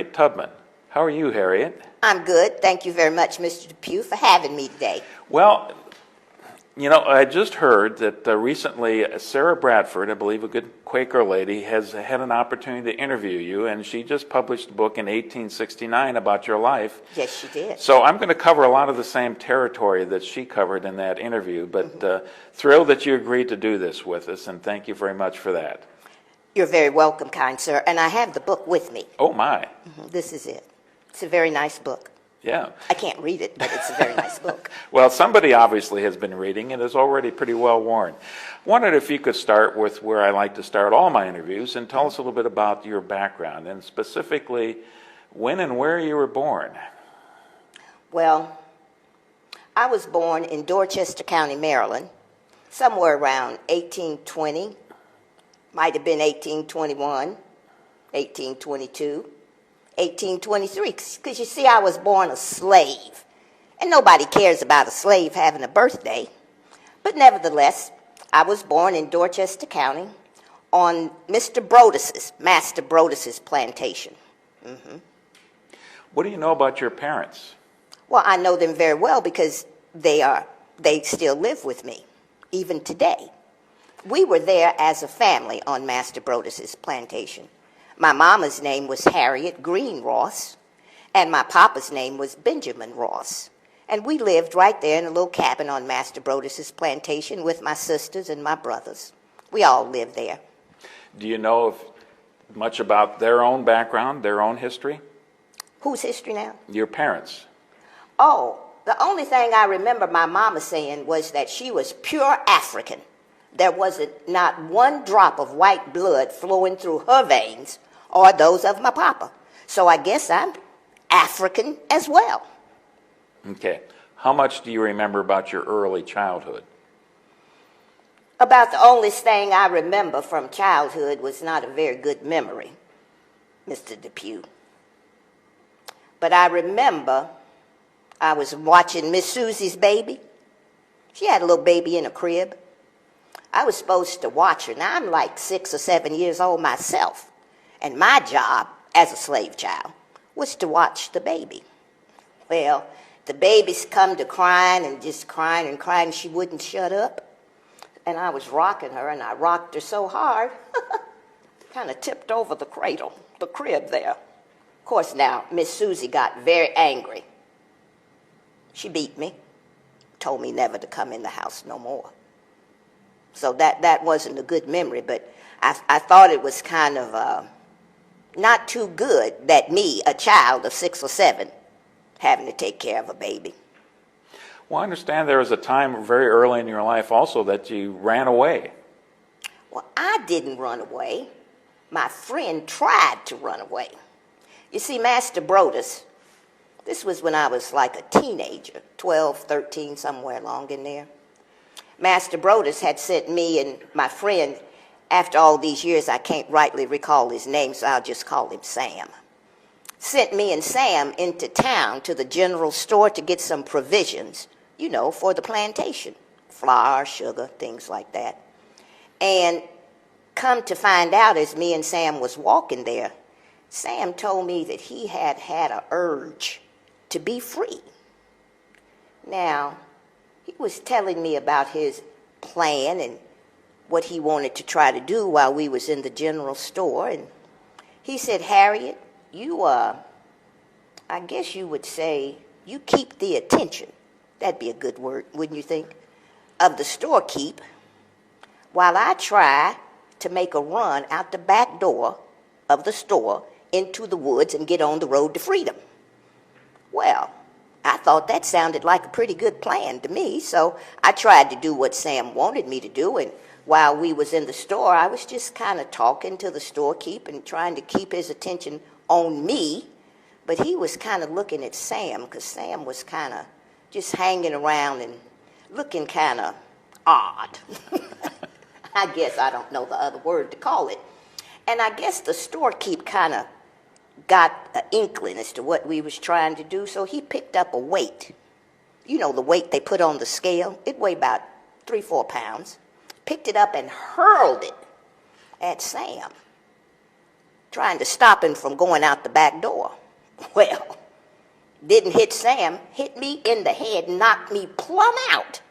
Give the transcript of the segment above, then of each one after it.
Harriet Tubman. How are you, Harriet? I'm good. Thank you very much, Mr. Depew, for having me today. Well, you know, I just heard that recently Sarah Bradford, I believe a good Quaker lady, has had an opportunity to interview you, and she just published a book in 1869 about your life. Yes, she did. So I'm going to cover a lot of the same territory that she covered in that interview, but thrilled that you agreed to do this with us, and thank you very much for that. You're very welcome, kind sir, and I have the book with me. Oh, my. This is it. It's a very nice book. Yeah. I can't read it, but it's a very nice book. Well, somebody obviously has been reading and is already pretty well worn. Wondered if you could start with where I like to start all my interviews and tell us a little bit about your background and specifically when and where you were born. Well, I was born in Dorchester County, Maryland, somewhere around 1820. Might have been 1821, 1822. 1823, because you see, I was born a slave, and nobody cares about a slave having a birthday. But nevertheless, I was born in Dorchester County on Master Brodus's plantation. What do you know about your parents? Well, I know them very well because they still live with me, even today. We were there as a family on Master Brodus's plantation. My mama's name was Harriet Green Ross, and my papa's name was Benjamin Ross. And we lived right there in a little cabin on Master Brodus's plantation with my sisters and my brothers. We all lived there. Do you know much about their own background, their own history? Whose history now? Your parents. Oh, the only thing I remember my mama saying was that she was pure African. There wasn't not one drop of white blood flowing through her veins or those of my papa. So I guess I'm African as well. Okay. How much do you remember about your early childhood? About the only thing I remember from childhood was not a very good memory, Mr. Depew. But I remember I was watching Miss Susie's baby. She had a little baby in a crib. I was supposed to watch her. Now, I'm like 6 or 7 years old myself. And my job as a slave child was to watch the baby. Well, the baby's come to crying and just crying and crying, and she wouldn't shut up. And I was rocking her, and I rocked her so hard, kind of tipped over the cradle, the crib there. Of course, now, Miss Susie got very angry. She beat me, told me never to come in the house no more. So that wasn't a good memory, but I thought it was kind of not too good that me, a child of 6 or 7, having to take care of a baby. Well, I understand there was a time very early in your life also that you ran away. Well, I didn't run away. My friend tried to run away. You see, Master Brodus, this was when I was like a teenager, 12, 13, somewhere along in there. Master Brodus had sent me and my friend, after all these years, I can't rightly recall his name, so I'll just call him Sam. Sent me and Sam into town to the general store to get some provisions, you know, for the plantation. Flour, sugar, things like that. And come to find out as me and Sam was walking there, Sam told me that he had had an urge to be free. Now, he was telling me about his plan and what he wanted to try to do while we was in the general store. And he said, Harriet, you, I guess you would say, you keep the attention. That'd be a good word, wouldn't you think? Of the storekeep, while I try to make a run out the back door of the store into the woods and get on the road to freedom. Well, I thought that sounded like a pretty good plan to me, so I tried to do what Sam wanted me to do, and while we was in the store, I was just kind of talking to the storekeep and trying to keep his attention on me, but he was kind of looking at Sam, because Sam was kind of just hanging around and looking kind of odd. I guess I don't know the other word to call it. And I guess the storekeep kind of got an inkling as to what we was trying to do, so he picked up a weight. You know, the weight they put on the scale. It weighed about 3-4 pounds. Picked it up and hurled it at Sam. trying to stop him from going out the back door. Well, didn't hit Sam, hit me in the head, knocked me plumb out.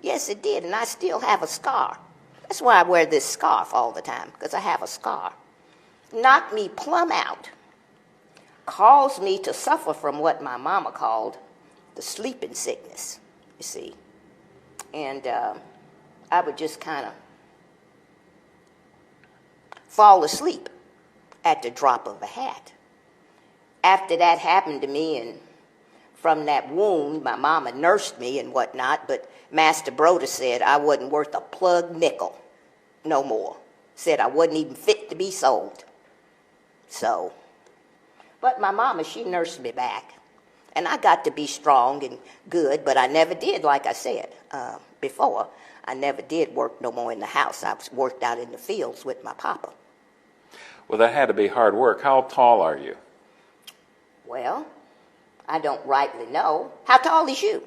Yes, it did, and I still have a scar. That's why I wear this scarf all the time, because I have a scar. Knocked me plumb out. Caused me to suffer from what my mama called the sleeping sickness, you see. And I would just kind of fall asleep at the drop of a hat. After that happened to me, and from that wound, my mama nursed me and whatnot, but Master Broder said I wasn't worth a plug nickel no more. Said I wasn't even fit to be sold. So, but my mama, she nursed me back. And I got to be strong and good, but I never did, like I said before, I never did work no more in the house. I worked out in the fields with my papa. Well, that had to be hard work. How tall are you? Well, I don't rightly know. How tall is you?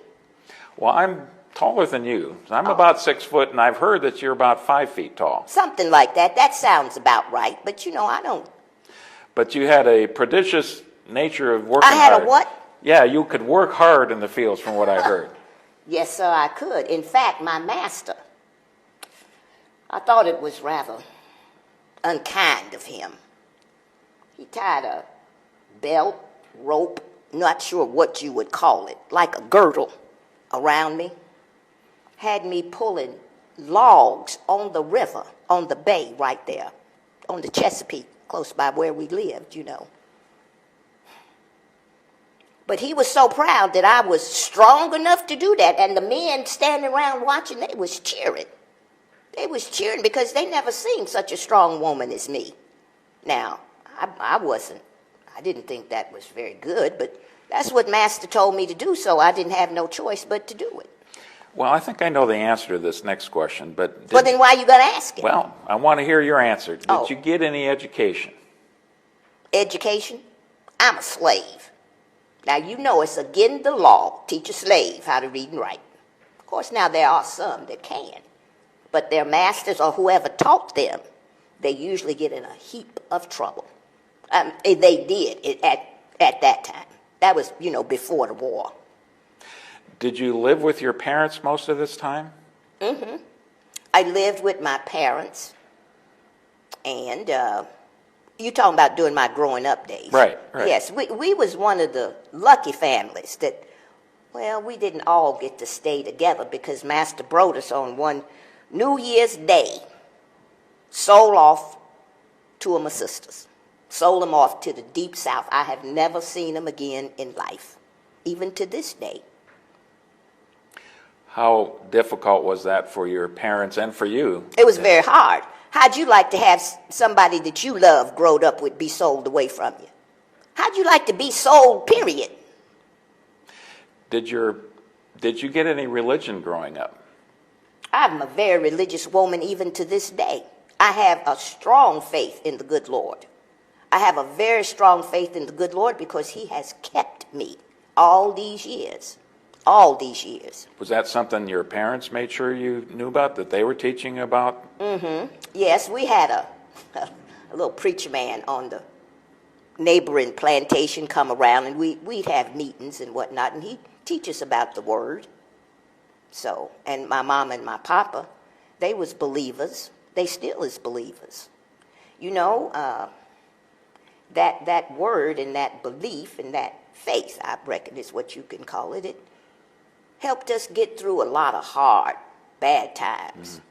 Well, I'm taller than you. I'm about 6 foot, and I've heard that you're about 5 feet tall. Something like that. That sounds about right. But, you know, I don't. But you had a prodigious nature of working hard. I had a what? Yeah, you could work hard in the fields from what I heard. Yes, sir, I could. In fact, my master, I thought it was rather unkind of him. He tied a belt, rope, not sure what you would call it, like a girdle around me. Had me pulling logs on the river, on the bay right there, on the Chesapeake, close by where we lived, you know. But he was so proud that I was strong enough to do that, and the men standing around watching, they was cheering. They was cheering because they never seen such a strong woman as me. Now, I didn't think that was very good, but that's what Master told me to do, so I didn't have no choice but to do it. Well, I think I know the answer to this next question, but... Well, then why you gonna ask it? Well, I want to hear your answer. Did Oh. you get any education? Education? I'm a slave. Now, you know it's against the law, teach a slave how to read and write. Of course, now there are some that can. But their masters or whoever taught them, they usually get in a heap of trouble. They did at that time. That was, you know, before the war. Did you live with your parents most of this time? Mm-hmm. I lived with my parents, and you talking about during my growing up days. Right. Yes, we was one of the lucky families that, well, we didn't all get to stay together because Master Brodus on one New Year's Day sold off two of my sisters. Sold them off to the deep south. I have never seen them again in life, even to this day. How difficult was that for your parents and for you? It was very hard. How'd you like to have somebody that you love growed up with be sold away from you? How'd you like to be sold, period? Did you get any religion growing up? I'm a very religious woman even to this day. I have a strong faith in the good Lord. I have a very strong faith in the good Lord because he has kept me all these years. All these years. Was that something your parents made sure you knew about, that they were teaching about? Mm-hmm. Yes, we had a little preacher man on the neighboring plantation come around, and we'd have meetings and whatnot, and he'd teach us about the word. So, and my mama and my papa, they was believers. They still is believers. You know, that word and that belief and that faith, I reckon is what you can call it, it helped us get through a lot of hard, bad times.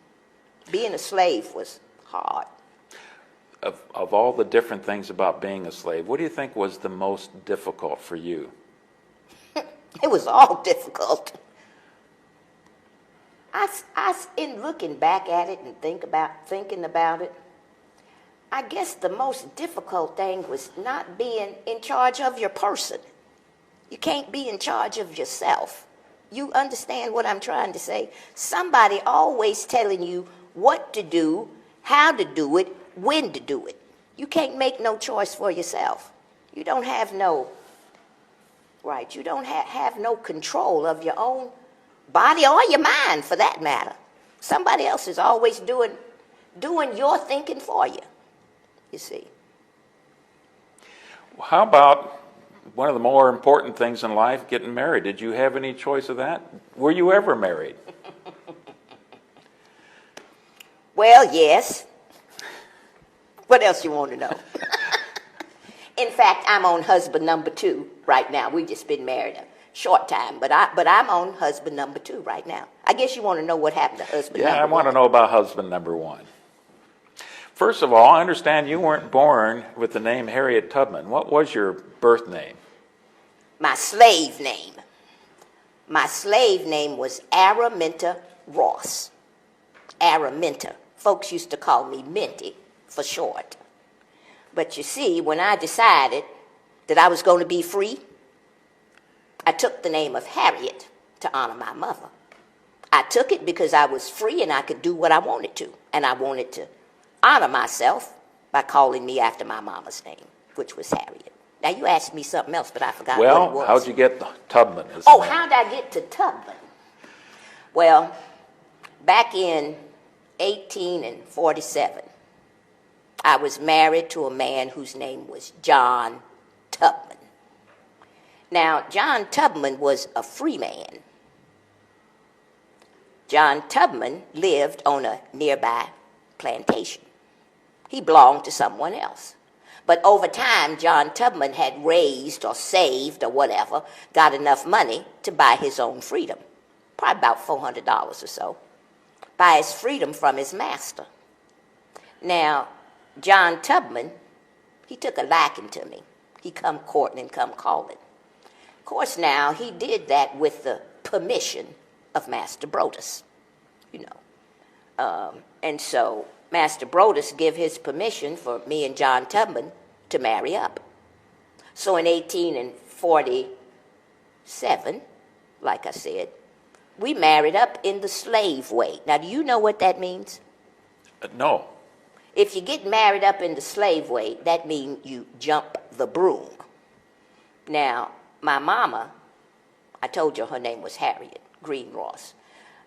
Mm-hmm. Being a slave was hard. Of all the different things about being a slave, what do you think was the most difficult for you? It was all difficult. In looking back at it and thinking about it, I guess the most difficult thing was not being in charge of your person. You can't be in charge of yourself. You understand what I'm trying to say? Somebody always telling you what to do, how to do it, when to do it. You can't make no choice for yourself. You don't have no, right, you don't have no control of your own body or your mind for that matter. Somebody else is always doing your thinking for you, you see. How about one of the more important things in life, getting married? Did you have any choice of that? Were you ever married? Well, yes. What else you want to know? In fact, I'm on husband number 2 right now. We just been married a short time, but I'm on husband number 2 right now. I guess you want to know what happened to husband number 1. Yeah, I want to know about husband number 1. First of all, I understand you weren't born with the name Harriet Tubman. What was your birth name? My slave name. My slave name was Araminta Ross. Araminta. Folks used to call me Minty for short. But you see, when I decided that I was going to be free, I took the name of Harriet to honor my mother. I took it because I was free and I could do what I wanted to. And I wanted to honor myself by calling me after my mama's name, which was Harriet. Now, you asked me something else, but I forgot what it was. Well, how'd you get Tubman? Oh, how'd I get to Tubman? Well, back in 1847, I was married to a man whose name was John Tubman. Now, John Tubman was a free man. John Tubman lived on a nearby plantation. He belonged to someone else. But over time, John Tubman had raised or saved or whatever, got enough money to buy his own freedom, probably about $400 or so, buy his freedom from his master. Now, John Tubman, he took a liking to me. He come courting and come calling. Of course, now, he did that with the permission of Master Brodus, you know. And so Master Brodus gave his permission for me and John Tubman to marry up. So in 1847, like I said, we married up in the slave way. Now, do you know what that means? No. If you get married up in the slave way, that means you jump the broom. Now, my mama, I told you her name was Harriet Green Ross.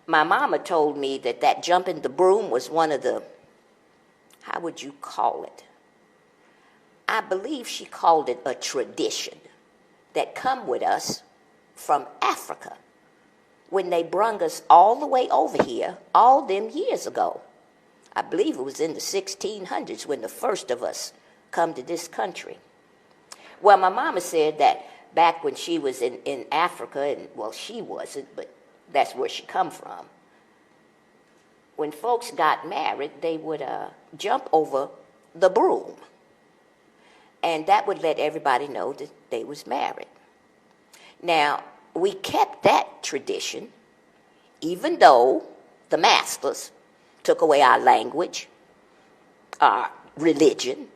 My mama told me that jumping the broom was one of the, how would you call it? I believe she called it a tradition that come with us from Africa when they brung us all the way over here all them years ago. I believe it was in the 1600s when the first of us come to this country. Well, my mama said that back when she was in Africa, and well, she wasn't, but that's where she come from. When folks got married, they would jump over the broom. And that would let everybody know that they was married. Now, we kept that tradition, even though the masters took away our language, our religion,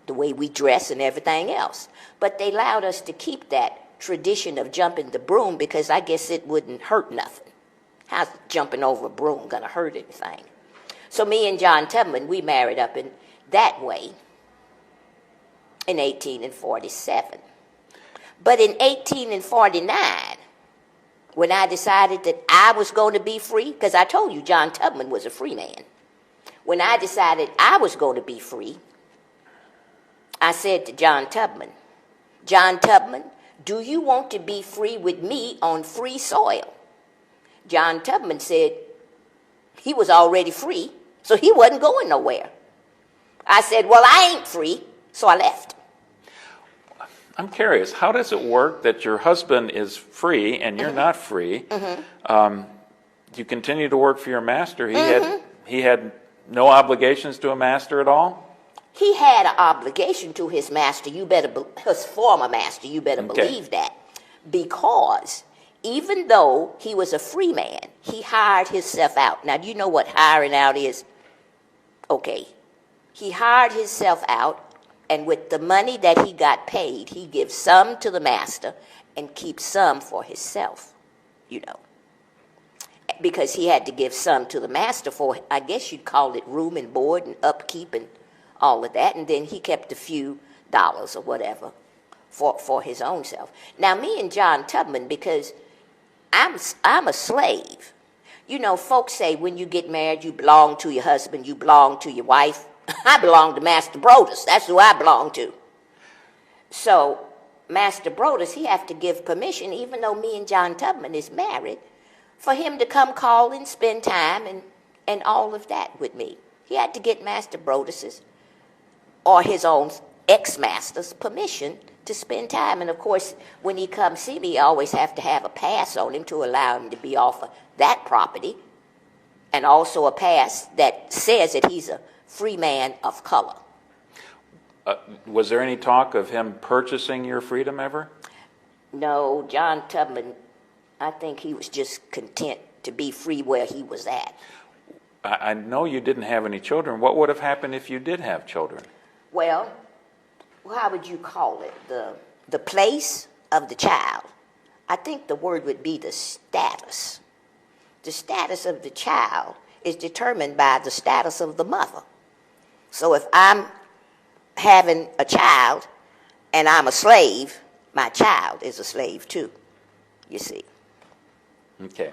the way we dress and everything else. But they allowed us to keep that tradition of jumping the broom because I guess it wouldn't hurt nothing. How's jumping over a broom going to hurt anything? So me and John Tubman, we married up in that way in 1847. But in 1849, when I decided that I was going to be free, because I told you John Tubman was a free man. When I decided I was going to be free, I said to John Tubman, do you want to be free with me on free soil? John Tubman said he was already free, so he wasn't going nowhere. I said, well, I ain't free, so I left. I'm curious, how does it work that your husband is free and you're not free? You continue to work for your master. He had no obligations to a master at all? He had an obligation to his master, his former master, you better believe that. Because even though he was a free man, he hired himself out. Now, do you know what hiring out is? Okay. He hired himself out, and with the money that he got paid, he gives some to the master and keeps some for himself, you know. Because he had to give some to the master for, I guess you'd call it room and board and upkeep and all of that, and then he kept a few dollars or whatever for his own self. Now, me and John Tubman, because I'm a slave. You know, folks say when you get married, you belong to your husband, you belong to your wife. I belong to Master Brodus. That's who I belong to. So Master Brodus, he have to give permission, even though me and John Tubman is married, for him to come call and spend time and all of that with me. He had to get Master Brodus's or his own ex-master's permission to spend time. And of course, when he comes see me, I always have to have a pass on him to allow him to be off of that property, and also a pass that says that he's a free man of color. Was there any talk of him purchasing your freedom ever? No, John Tubman, I think he was just content to be free where he was at. I know you didn't have any children. What would have happened if you did have children? Well, how would you call it? The place of the child. I think the word would be the status. The status of the child is determined by the status of the mother. So if I'm having a child and I'm a slave, my child is a slave too, you see. Okay.